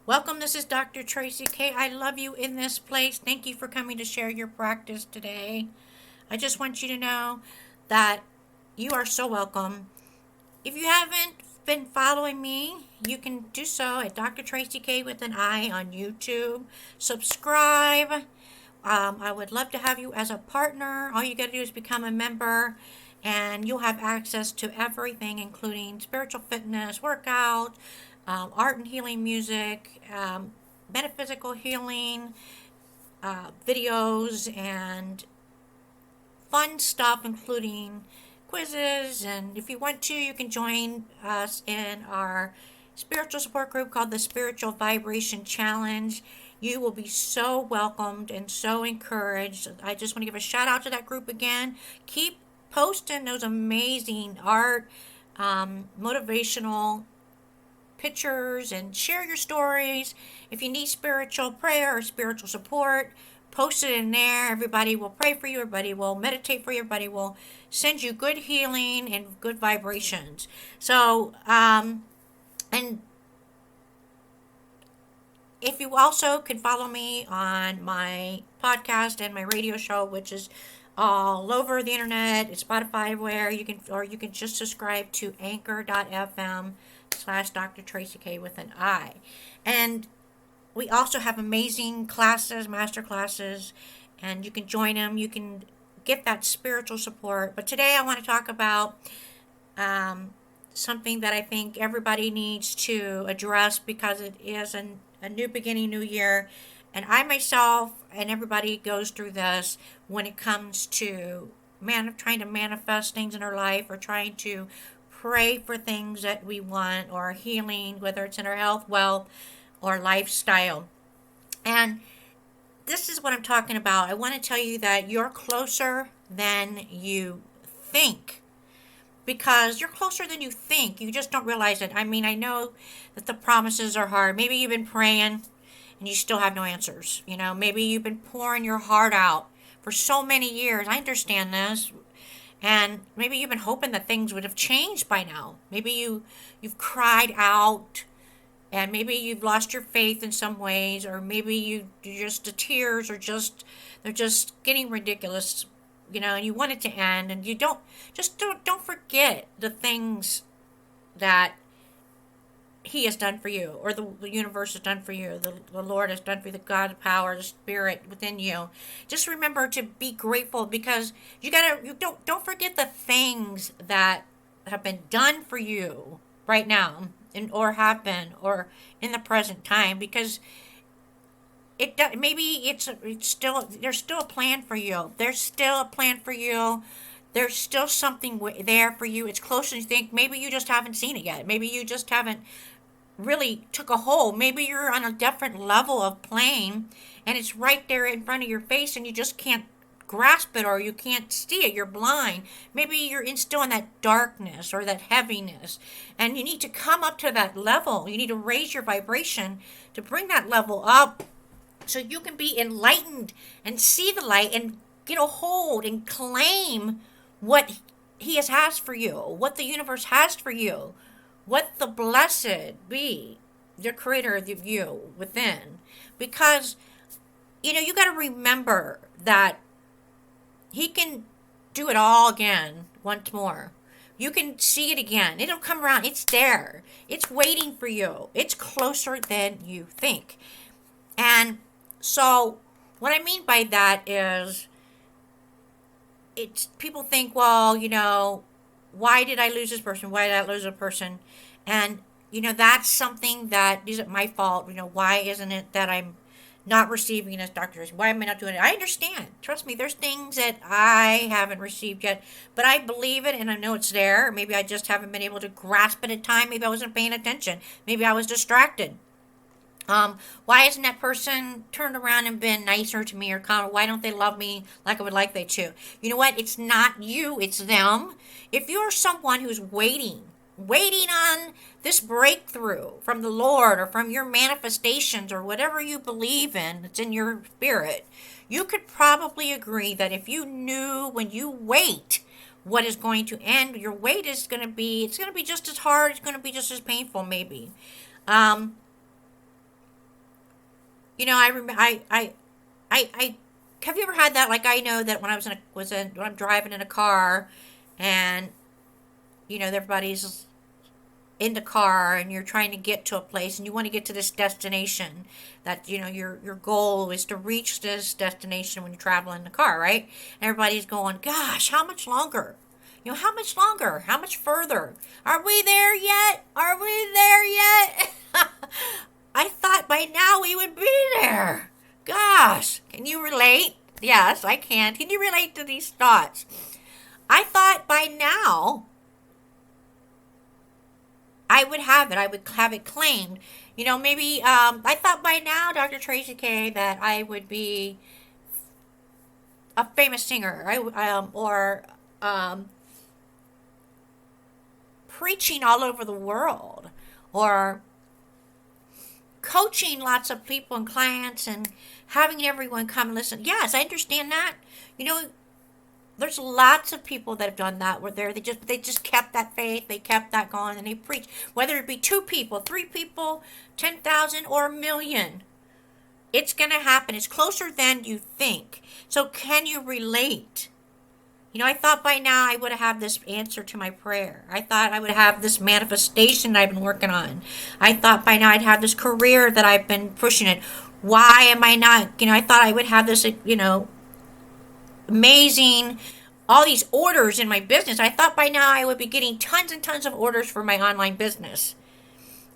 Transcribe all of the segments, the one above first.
Welcome, this is Dr. Traci K. I love you in this place. Thank you for coming to share your practice today. I just want you to know that you are so welcome. If you haven't been following me, you can do so at Dr. Traci K with an I on YouTube. Subscribe. I would love to have you as a partner. All you got to do is become a member, and you'll have access to everything, including spiritual fitness, workout, art and healing music, metaphysical healing, videos, and fun stuff, including quizzes. And if you want to, you can join us in our spiritual support group called the Spiritual Vibration Challenge. You will be so welcomed and so encouraged. I just want to give a shout out to that group again. Keep posting those amazing art, motivational pictures, and share your stories. If you need spiritual prayer or spiritual support, post it in there. Everybody will pray for you. Everybody will meditate for you. Everybody will send you good healing and good vibrations. So, and if you also can follow me on my podcast and my radio show, which is all over the internet, it's Spotify, where you can just subscribe to anchor.fm/ Dr. Traci K with an I. And we also have amazing classes, master classes, and you can join them. You can get that spiritual support. But today I want to talk about something that I think everybody needs to address, because it is a new beginning, new year. And I myself and everybody goes through this when it comes to trying to manifest things in our life, or trying to pray for things that we want, or healing, whether it's in our health, wealth, or lifestyle. And this is what I'm talking about. I want to tell you that you're closer than you think. Because you're closer than you think. You just don't realize it. I mean, I know that the promises are hard. Maybe you've been praying and you still have no answers. Maybe you've been pouring your heart out for so many years. I understand this. And maybe you've been hoping that things would have changed by now. Maybe you've cried out, and maybe you've lost your faith in some ways, or maybe the tears they're just getting ridiculous, and you want it to end, and you don't forget the things that He has done for you, or the universe has done for you, the Lord has done for you, the God, the power, the Spirit within you. Just remember to be grateful, because you don't forget the things that have been done for you right now, or have been, or in the present time, because it's still, there's still a plan for you. There's still a plan for you. There's still something there for you. It's closer than you think. Maybe you just haven't seen it yet. Maybe you just haven't really took a hold. Maybe you're on a different level of playing, and it's right there in front of your face, and you just can't grasp it, or you can't see it. You're blind. Maybe you're still in that darkness or that heaviness, and you need to come up to that level. You need to raise your vibration to bring that level up, so you can be enlightened and see the light and get a hold and claim what He has for you, what the universe has for you, what the blessed be, the creator of you within. Because, you got to remember that He can do it all again once more. You can see it again. It'll come around. It's there. It's waiting for you. It's closer than you think. And so what I mean by that is, people think, well, why did I lose this person? Why did I lose a person? And, that's something that isn't my fault. Why isn't it that I'm not receiving as doctors? Why am I not doing it? I understand. Trust me, there's things that I haven't received yet, but I believe it, and I know it's there. Maybe I just haven't been able to grasp it at time. Maybe I wasn't paying attention. Maybe I was distracted. Why isn't that person turned around and been nicer to me, or kind? Why don't they love me like I would like they to? You know what? It's not you, it's them. If you're someone who's waiting on this breakthrough from the Lord, or from your manifestations, or whatever you believe in, it's in your spirit, you could probably agree that if you knew when you wait what is going to end, your wait is going to be, it's going to be just as hard, it's going to be just as painful, maybe. I remember, I, have you ever had that? Like, I know that when I when I'm driving in a car, and everybody's in the car, and you're trying to get to a place, and you want to get to this destination, that your goal is to reach this destination when you travel in the car, right? And everybody's going, gosh, how much longer? How much longer? How much further? Are we there yet? Are we there yet? I thought by now we would be there. Gosh, can you relate? Yes, I can. Can you relate to these thoughts? I thought by now I would have it. I would have it claimed. Maybe I thought by now, Dr. Traci K, that I would be a famous singer, or preaching all over the world, or coaching lots of people and clients, and having everyone come listen. Yes, I understand that. You know, there's lots of people that have done that. Were there? They just kept that faith. They kept that going, and they preached. Whether it be 2 people, 3 people, 10,000, or a million, it's gonna happen. It's closer than you think. So can you relate? I thought by now I would have this answer to my prayer. I thought I would have this manifestation that I've been working on. I thought by now I'd have this career that I've been pushing it. Why am I not? I thought I would have this, amazing, all these orders in my business. I thought by now I would be getting tons and tons of orders for my online business.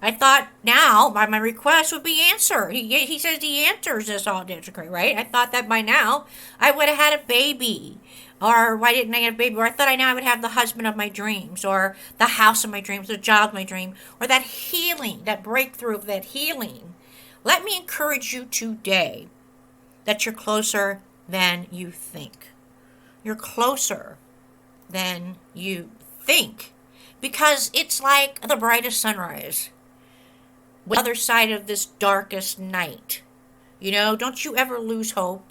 I thought now my request would be answered. He says he answers this all disagree, right? I thought that by now I would have had a baby. Or why didn't I have a baby? Or I thought I would have the husband of my dreams, or the house of my dreams, the job of my dream, or that healing, that breakthrough of that healing. Let me encourage you today that you're closer than you think. You're closer than you think. Because it's like the brightest sunrise with the other side of this darkest night. Don't you ever lose hope.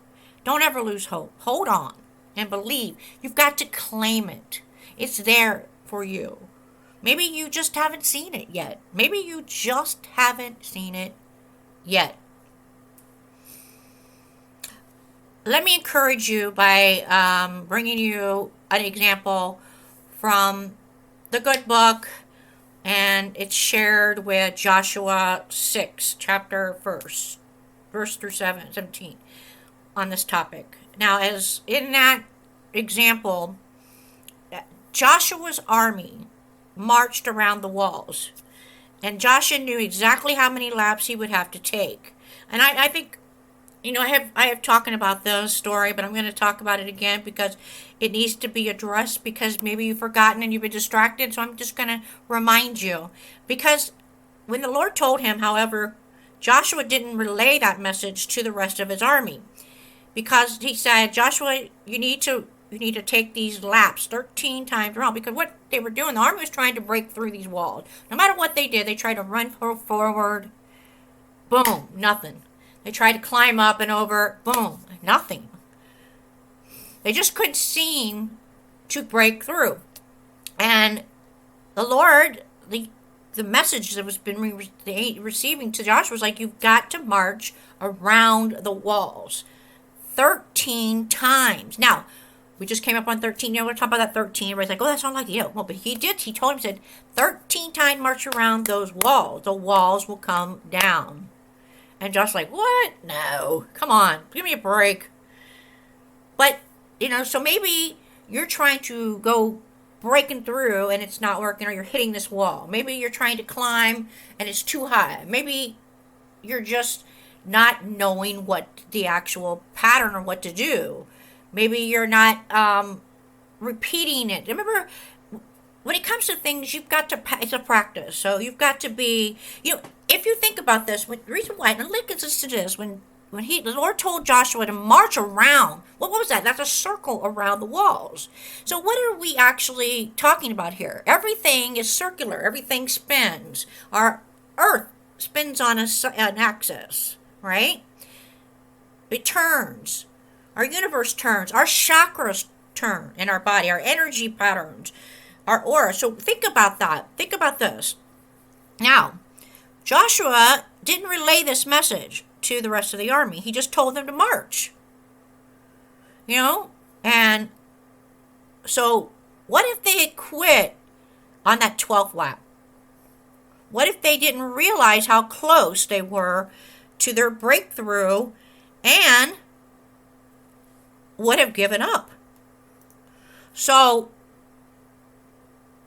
Don't ever lose hope. Hold on and believe. You've got to claim it. It's there for you. Maybe you just haven't seen it yet. Maybe you just haven't seen it yet. Let me encourage you by bringing you an example from the good book, and it's shared with Joshua 6, chapter verse through 17, on this topic. Now, as in that example, Joshua's army marched around the walls, and Joshua knew exactly how many laps he would have to take. And I think, I have talking about this story, but I'm going to talk about it again because it needs to be addressed, because maybe you've forgotten and you've been distracted. So I'm just going to remind you, because when the Lord told him, however, Joshua didn't relay that message to the rest of his army, because he said, Joshua, you need to take these laps 13 times around, because what they were doing, the army was trying to break through these walls. No matter what they did, they tried to run forward, boom, nothing. They tried to climb up and over, boom, nothing. They just couldn't seem to break through. And the Lord, the message that was been receiving to Joshua was like, you've got to march around the walls 13 times. Now, we just came up on 13. We're talking about that 13. Everybody's like, oh, that's not like you. Well, but he did. He told him, he said, 13 times march around those walls. The walls will come down. And Josh's like, what? No. Come on. Give me a break. But, so maybe you're trying to go breaking through and it's not working, or you're hitting this wall. Maybe you're trying to climb and it's too high. Maybe you're just not knowing what the actual pattern or what to do. Maybe you're not repeating it. Remember, when it comes to things, you've got to, it's a practice. So you've got to be, if you think about this, the reason why, and listen to this, when the Lord told Joshua to march around, what was that? That's a circle around the walls. So what are we actually talking about here? Everything is circular. Everything spins. Our earth spins on an axis, right? It turns. Our universe turns. Our chakras turn in our body. Our energy patterns. Our aura. So think about that. Think about this. Now, Joshua didn't relay this message. to the rest of the army. He just told them to march. You know? And so, what if they had quit on that 12th lap? What if they didn't realize how close they were to their breakthrough and would have given up? So,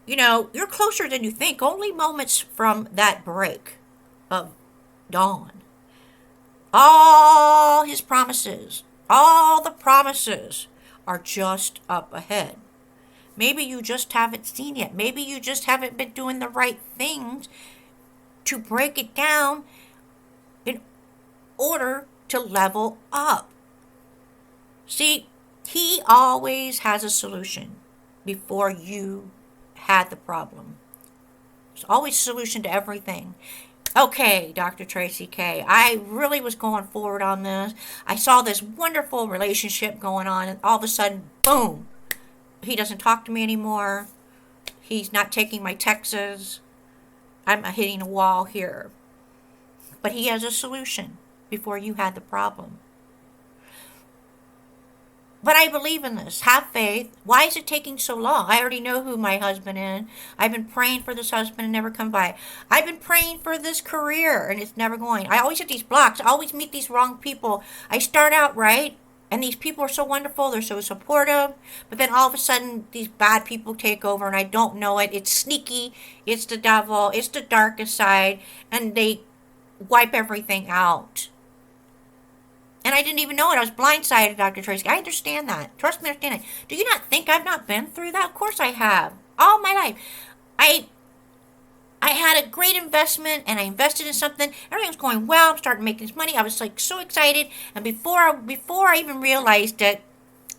you're closer than you think. Only moments from that break of dawn. All his promises, all the promises are just up ahead. Maybe you just haven't seen it. Maybe you just haven't been doing the right things to break it down in order to level up. See, he always has a solution before you had the problem. There's always a solution to everything. Okay, Dr. Traci K, I really was going forward on this. I saw this wonderful relationship going on, and all of a sudden, boom, he doesn't talk to me anymore. He's not taking my texts. I'm hitting a wall here. But he has a solution before you had the problem. But I believe in this. Have faith. Why is it taking so long? I already know who my husband is. I've been praying for this husband and never come by. I've been praying for this career and it's never going. I always hit these blocks. I always meet these wrong people. I start out right, and these people are so wonderful. They're so supportive. But then all of a sudden, these bad people take over and I don't know it. It's sneaky. It's the devil. It's the darkest side. And they wipe everything out. And I didn't even know it. I was blindsided, Dr. Traci. I understand that. Trust me, I understand it. Do you not think I've not been through that? Of course I have. All my life. I had a great investment and I invested in something. Everything was going well. I'm starting to make this money. I was like so excited. And before I even realized that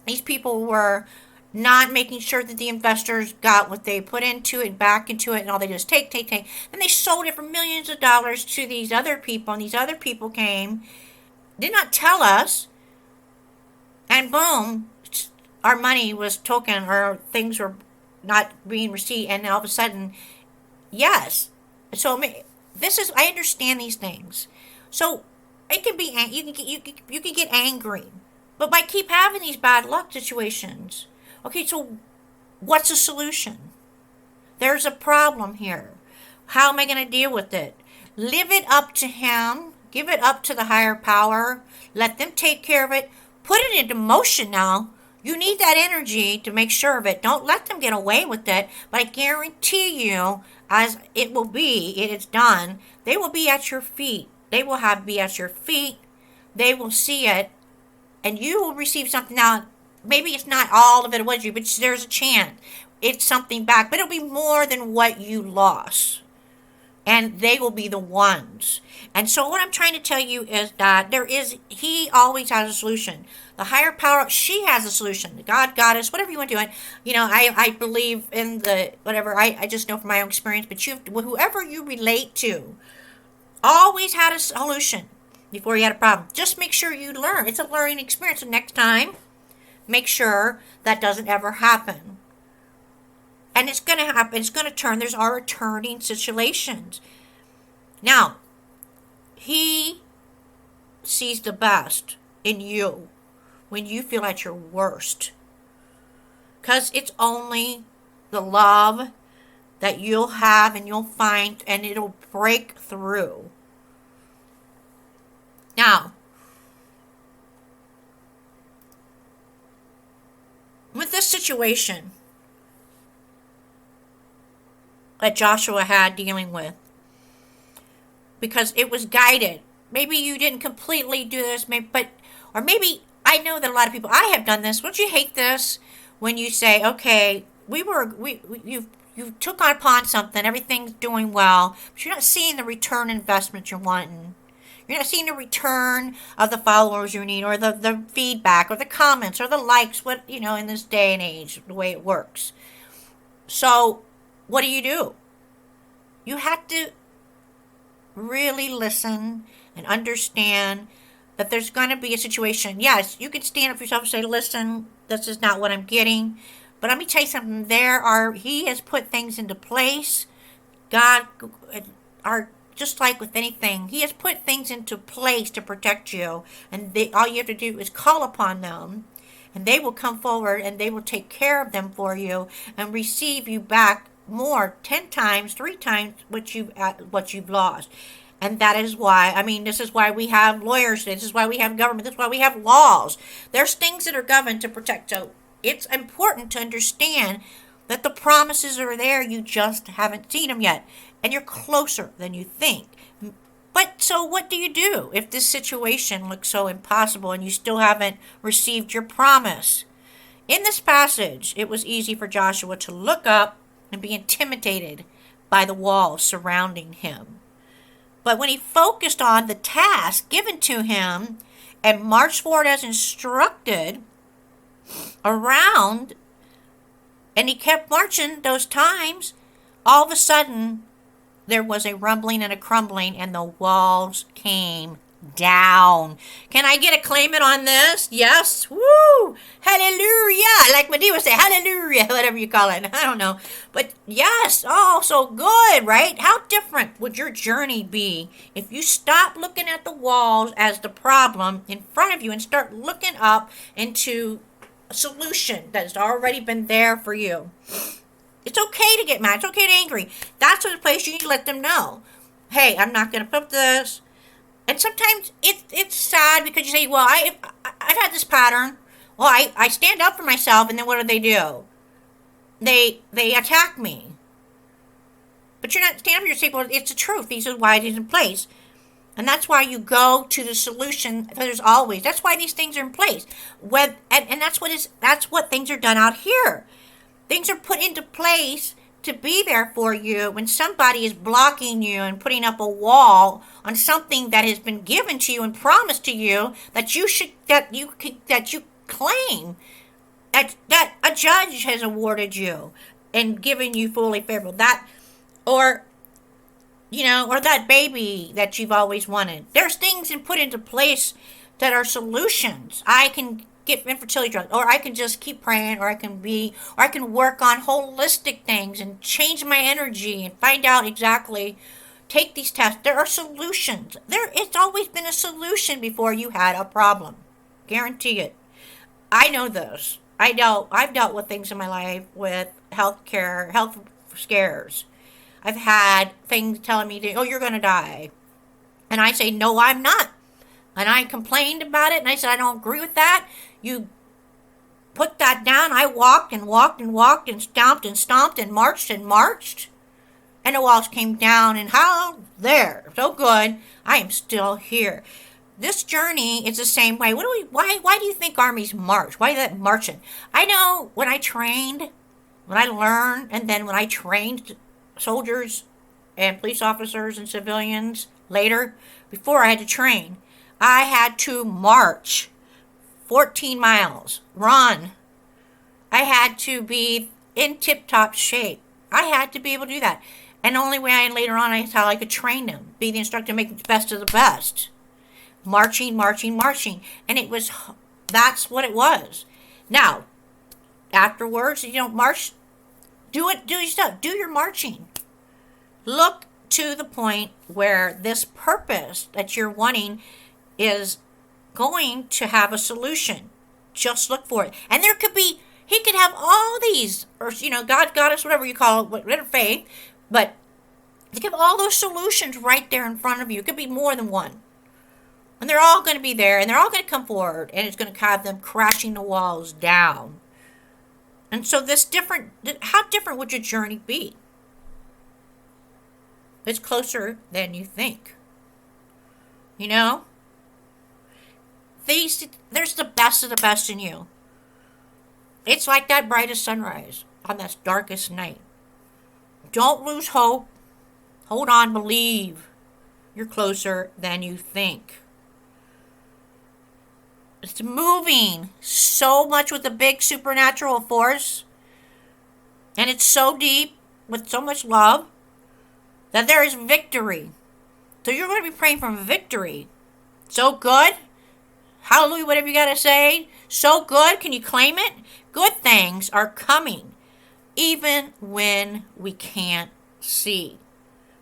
these people were not making sure that the investors got what they put into it and back into it, and all they just take. Then they sold it for millions of dollars to these other people, and these other people came, did not tell us, and boom, our money was taken, or things were not being received, and all of a sudden, yes. So I understand these things. So it can be, you can get angry, but by keep having these bad luck situations. Okay, so what's the solution? There's a problem here. How am I going to deal with it? Leave it up to him. Give it up to the higher power. Let them take care of it. Put it into motion now. You need that energy to make sure of it. Don't let them get away with it. But I guarantee you, as it is done, they will be at your feet. They will be at your feet. They will see it. And you will receive something. Now, maybe it's not all of it was you, but there's a chance it's something back. But it'll be more than what you lost. And they will be the ones. And so what I'm trying to tell you is that he always has a solution. The higher power, she has a solution. The God, goddess, whatever you want to do. I believe in the, whatever, I just know from my own experience, but whoever you relate to always had a solution before you had a problem. Just make sure you learn. It's a learning experience. So next time, make sure that doesn't ever happen. And it's going to happen. It's going to turn. There's our turning situations. Now, he sees the best in you when you feel at your worst. Because it's only the love that you'll have and you'll find, and it'll break through. Now, with this situation that Joshua had dealing with, because it was guided. Maybe you didn't completely do this, or maybe I know that a lot of people, I have done this. Wouldn't you hate this when you say, okay, you took upon something, everything's doing well, but you're not seeing the return investment you're wanting. You're not seeing the return of the followers you need, or the feedback, or the comments, or the likes, in this day and age, the way it works. So, what do? You have to really listen and understand that there's going to be a situation. Yes, you can stand up for yourself and say, listen, this is not what I'm getting. But let me tell you something. He has put things into place. God, just like with anything, he has put things into place to protect you. And all you have to do is call upon them. And they will come forward and they will take care of them for you and receive you back more, 10 times, 3 times what you've lost. And that is why, I mean, this is why we have lawyers, this is why we have government, this is why we have laws. There's things that are governed to protect. So it's important to understand that the promises are there, you just haven't seen them yet. And you're closer than you think. But so what do you do if this situation looks so impossible and you still haven't received your promise? In this passage, it was easy for Joshua to look up and be intimidated by the walls surrounding him. But when he focused on the task given to him and marched forward as instructed around, and he kept marching those times, all of a sudden there was a rumbling and a crumbling, and the walls came down. Can I get a claimant on this? Yes. Woo! Hallelujah! Like Medea would say, hallelujah, whatever you call it. I don't know. But yes, oh, so good, right? How different would your journey be if you stop looking at the walls as the problem in front of you and start looking up into a solution that has already been there for you? It's okay to get mad. It's okay to get angry. That's the place you need to let them know. Hey, I'm not going to put this. And sometimes it's sad because you say, well, I've had this pattern. Well, I stand up for myself, and then what do? They attack me. But you're not standing up for yourself. Well, it's the truth. These are why it is in place. And that's why you go to the solution. There's always. That's why these things are in place. And that's what things are done out here. Things are put into place to be there for you when somebody is blocking you and putting up a wall on something that has been given to you and promised to you that you claim that a judge has awarded you and given you fully favorable, that or that baby that you've always wanted. There's things put into place that are solutions. I can get infertility drugs, or I can just keep praying, or I can work on holistic things and change my energy and find out exactly, take these tests. There are solutions. It's always been a solution before you had a problem. Guarantee it. I know this. I've dealt with things in my life with health scares. I've had things telling me, oh, you're going to die. And I say, no, I'm not. And I complained about it, and I said, I don't agree with that. You put that down. I walked and walked and walked and stomped and marched, and the walls came down, and how? There. So good. I am still here. This journey is the same way. Why do you think armies march? Why is that marching? I know when I trained, when I learned, and then when I trained soldiers and police officers and civilians later, before I had to train, I had to march 14 miles, run. I had to be in tip-top shape. I had to be able to do that. And the only way later on, I thought I could train them, be the instructor, make the best of the best. Marching. And that's what it was. Now, afterwards, you don't march, do your stuff, do your marching. Look to the point where this purpose that you're wanting is going to have a solution. Just look for it. And he could have all these, or, God, Goddess, whatever you call it, whatever faith, but he could have all those solutions right there in front of you. It could be more than one. And they're all going to be there, and they're all going to come forward, and it's going to have them crashing the walls down. And so how different would your journey be? It's closer than you think. There's the best of the best in you. It's like that brightest sunrise on that darkest night. Don't lose hope. Hold on, believe. You're closer than you think. It's moving so much with a big supernatural force. And it's so deep with so much love that there is victory. So you're going to be praying for victory. So good. Hallelujah, whatever you got to say. So good. Can you claim it? Good things are coming, even when we can't see.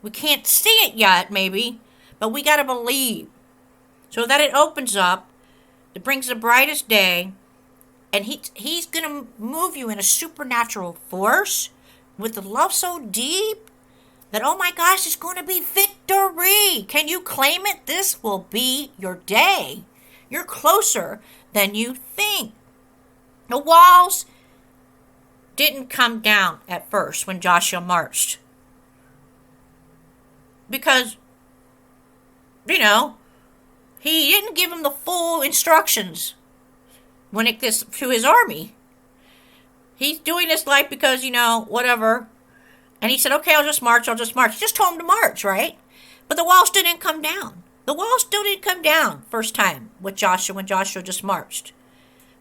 We can't see it yet, maybe, but we got to believe so that it opens up. It brings the brightest day, and he's going to move you in a supernatural force with the love so deep that, oh my gosh, it's going to be victory. Can you claim it? This will be your day. You're closer than you think. The walls didn't come down at first when Joshua marched. Because, he didn't give him the full instructions when it gets to his army. He's doing this like because, whatever. And he said, okay, I'll just march. He just told him to march, right? But the wall still didn't come down. The wall still didn't come down first time with Joshua when Joshua just marched.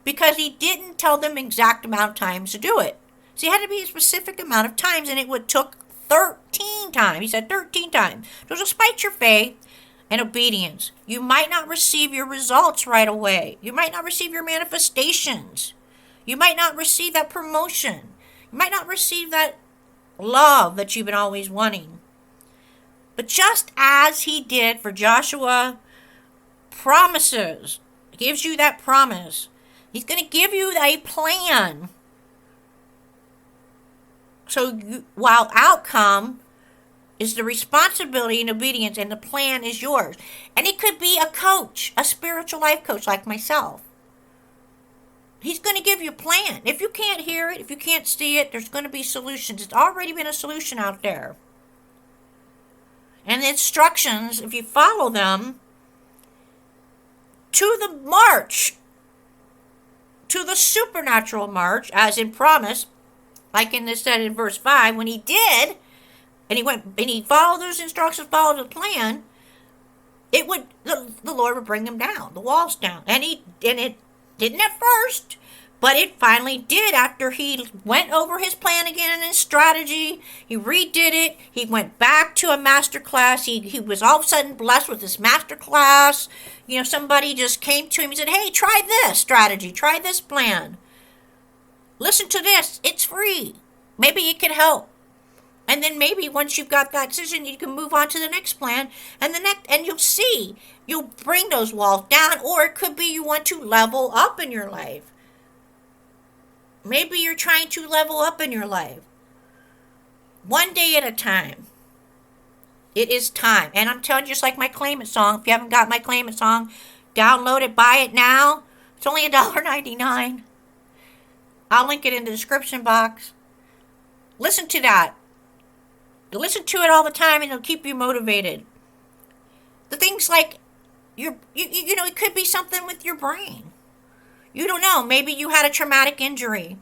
Because he didn't tell them exact amount of times to do it. So it had to be a specific amount of times, and it took 13 times. He said 13 times. So despite your faith and obedience, you might not receive your results right away. You might not receive your manifestations. You might not receive that promotion. You might not receive that love that you've been always wanting. But just as he did for Joshua, promises, gives you that promise. He's going to give you a plan. So while outcome is the responsibility and obedience, and the plan is yours. And it could be a coach, a spiritual life coach like myself. He's going to give you a plan. If you can't hear it, if you can't see it, there's going to be solutions. It's already been a solution out there. And the instructions, if you follow them, to the march, to the supernatural march, as in promise, like in this said in verse 5, when he did, and he followed those instructions, followed the plan, the Lord would bring them down, the walls down. And it didn't at first, but it finally did after he went over his plan again and his strategy. He redid it. He went back to a masterclass. He was all of a sudden blessed with this masterclass. Somebody just came to him and said, hey, try this strategy. Try this plan. Listen to this. It's free. Maybe it can help. And then maybe once you've got that decision, you can move on to the next plan. And you'll see. You'll bring those walls down. Or it could be you want to level up in your life. Maybe you're trying to level up in your life. One day at a time. It is time. And I'm telling you, just like my Claim It song. If you haven't got my Claim It song, download it, buy it now. It's only $1.99. I'll link it in the description box. Listen to that. Listen to it all the time, and it'll keep you motivated. The things like, it could be something with your brain. You don't know. Maybe you had a traumatic injury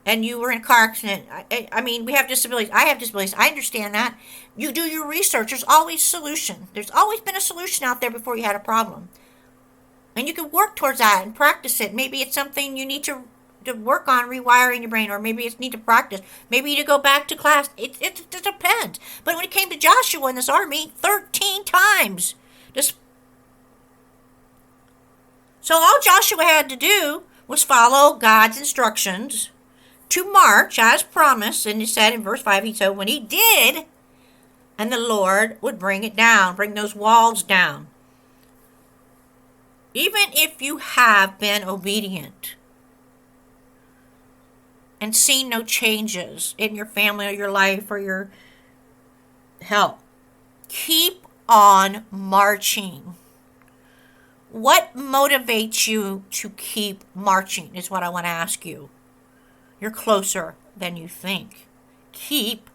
and you were in a car accident. I mean, we have disabilities. I have disabilities. I understand that. You do your research. There's always a solution. There's always been a solution out there before you had a problem. And you can work towards that and practice it. Maybe it's something you need to work on rewiring your brain, or maybe it's need to practice. Maybe you need to go back to class. It depends. But when it came to Joshua in this army, 13 times. So all Joshua had to do was follow God's instructions to march as promised. And he said in verse 5, he said when he did, and the Lord would bring it down, bring those walls down. Even if you have been obedient and seen no changes in your family or your life or your health, keep on marching. What motivates you to keep marching is what I want to ask you. You're closer than you think. Keep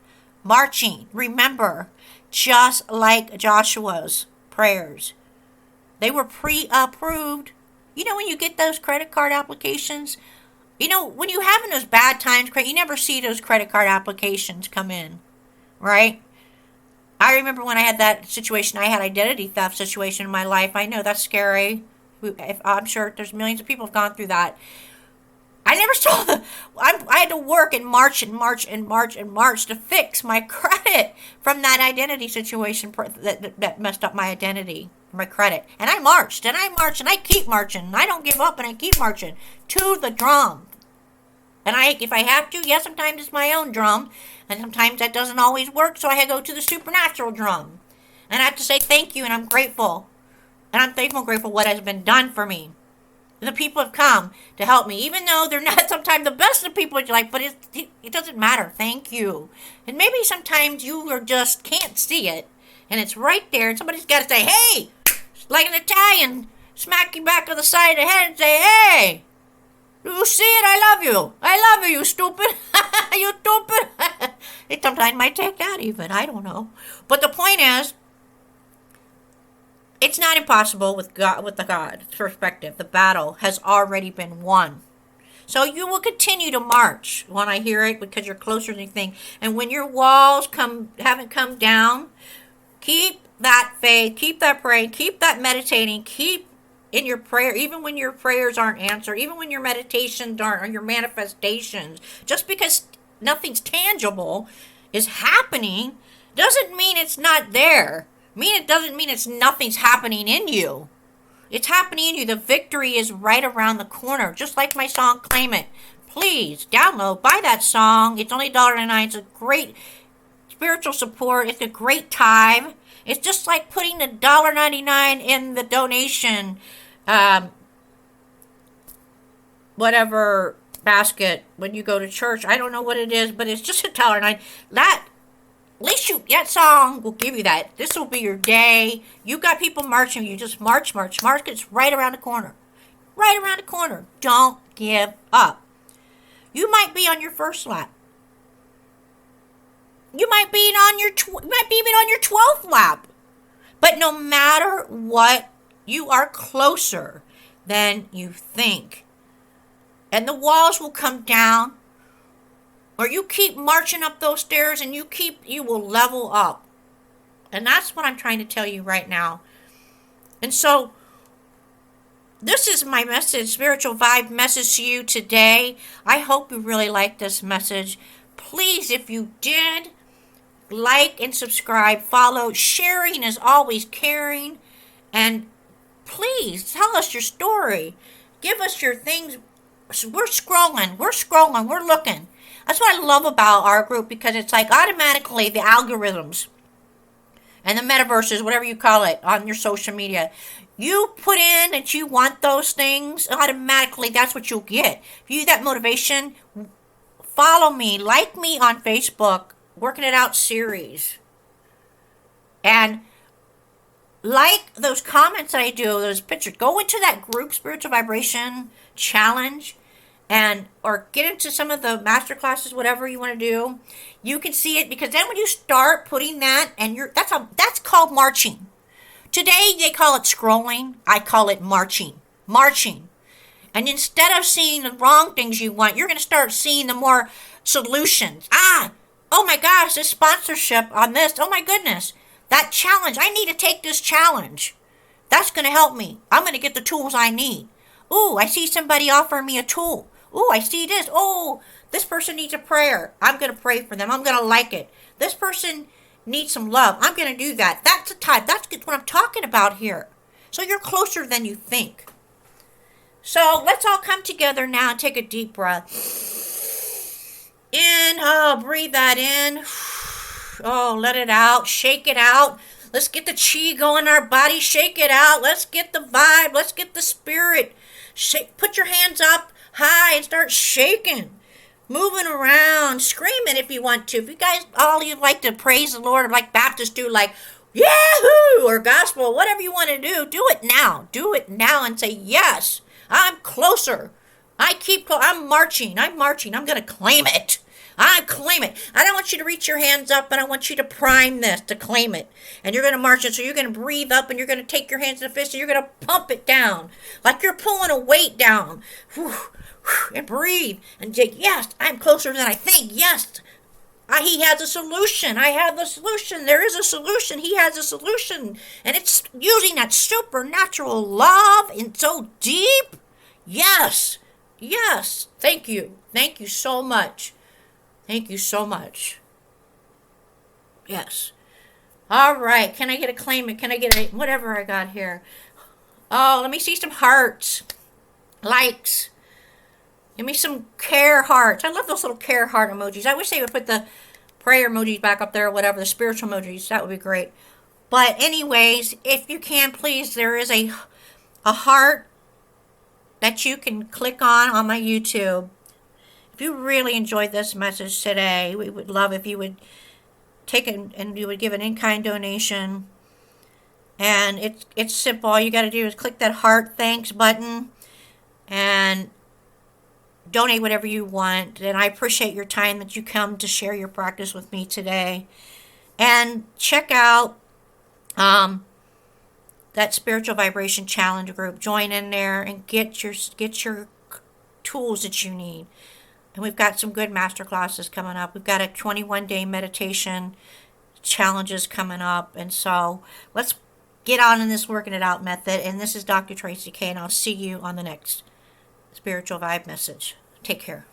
marching. Remember, just like Joshua's prayers, they were pre-approved. When you get those credit card applications, when you're having those bad times, you never see those credit card applications come in, right? I remember when I had that situation, I had identity theft situation in my life. I know that's scary. I'm sure there's millions of people who've gone through that. I never saw I had to work and march to fix my credit from that identity situation that messed up my identity, my credit. And I marched, and I keep marching. And I don't give up, and I keep marching to the drum. And if I have to, yes, sometimes it's my own drum, and sometimes that doesn't always work, so I go to the supernatural drum. And I have to say thank you, and I'm grateful. And I'm thankful and grateful what has been done for me. The people have come to help me, even though they're not sometimes the best of people, but it doesn't matter. Thank you. And maybe sometimes you are just can't see it, and it's right there, and somebody's got to say, hey, like an Italian, smack you back on the side of the head and say, hey, you see it? I love you. I love you, you stupid. You stupid. It sometimes might take that even. I don't know. But the point is, it's not impossible with God, with the God perspective. The battle has already been won. So you will continue to march when I hear it because you're closer than you think. And when your walls haven't come down, keep that faith, keep that praying, keep that meditating, keep in your prayer, even when your prayers aren't answered, even when your meditations aren't, or your manifestations. Just because nothing's tangible is happening doesn't mean it's not there. It doesn't mean it's nothing's happening in you. It's happening in you. The victory is right around the corner. Just like my song, Claim It. Please download, buy that song. It's only $1.99. It's a great spiritual support. It's a great tithe. It's just like putting the $1.99 in the donation, whatever basket when you go to church. I don't know what it is, but it's just $1.09. At least that song will give you that. This will be your day. You got people marching. You just march, march, march. It's right around the corner. Right around the corner. Don't give up. You might be on your first lap. You might be even on your 12th lap. But no matter what, you are closer than you think. And the walls will come down. Or you keep marching up those stairs and you will level up. And that's what I'm trying to tell you right now. And so, this is my message, spiritual vibe message to you today. I hope you really like this message. Please, if you did, like and subscribe, follow. Sharing is always caring. And please, tell us your story. Give us your things. We're scrolling, we're looking. That's what I love about our group, because it's like automatically the algorithms and the metaverses, whatever you call it, on your social media. You put in that you want those things, automatically that's what you'll get. If you need that motivation, follow me, like me on Facebook, Working It Out series. And like those comments that I do, those pictures. Go into that group Spiritual Vibration Challenge, or get into some of the masterclasses, whatever you want to do. You can see it, because then when you start putting that, and that's called marching. Today they call it scrolling. I call it marching. Marching. And instead of seeing the wrong things you want, you're going to start seeing the more solutions. Oh my gosh, this sponsorship on this. Oh my goodness. That challenge. I need to take this challenge. That's going to help me. I'm going to get the tools I need. Ooh, I see somebody offering me a tool. Ooh, I see this. Oh, this person needs a prayer. I'm going to pray for them. I'm going to like it. This person needs some love. I'm going to do that. That's the type. That's what I'm talking about here. So you're closer than you think. So let's all come together now and take a deep breath. Inhale, breathe that in. Oh, let it out. Shake it out. Let's get the chi going in our body. Shake it out. Let's get the vibe. Let's get the spirit. Shake. Put your hands up high and start shaking. Moving around. Scream it if you want to. If you guys you like to praise the Lord, like Baptists do, like Yahoo or gospel, whatever you want to do it now. Do it now and say, yes, I'm closer. I'm marching. I'm going to claim it. I claim it. I don't want you to reach your hands up, but I want you to prime this to claim it. And you're going to march it. So you're going to breathe up, and you're going to take your hands to the fist, and you're going to pump it down like you're pulling a weight down. And breathe and say, yes, I'm closer than I think. Yes, he has a solution. I have the solution. There is a solution. He has a solution. And it's using that supernatural love and so deep. Yes. Yes. Thank you. Thank you so much. Thank you so much. Yes. All right. Can I get a claimant? Can I get whatever I got here? Oh, let me see some hearts. Likes. Give me some care hearts. I love those little care heart emojis. I wish they would put the prayer emojis back up there or whatever, the spiritual emojis. That would be great. But anyways, if you can, please, there is a heart that you can click on my YouTube. If you really enjoyed this message today, we would love if you would take it and you would give an in-kind donation. And it's simple. All you got to do is click that heart thanks button and donate whatever you want. And I appreciate your time that you come to share your practice with me today. And check out that spiritual vibration challenge group. Join in there and get your tools that you need. And we've got some good master classes coming up. We've got a 21-day meditation challenges coming up. And so let's get on in this working it out method. And this is Dr. Traci K, and I'll see you on the next Spiritual Vibe message. Take care.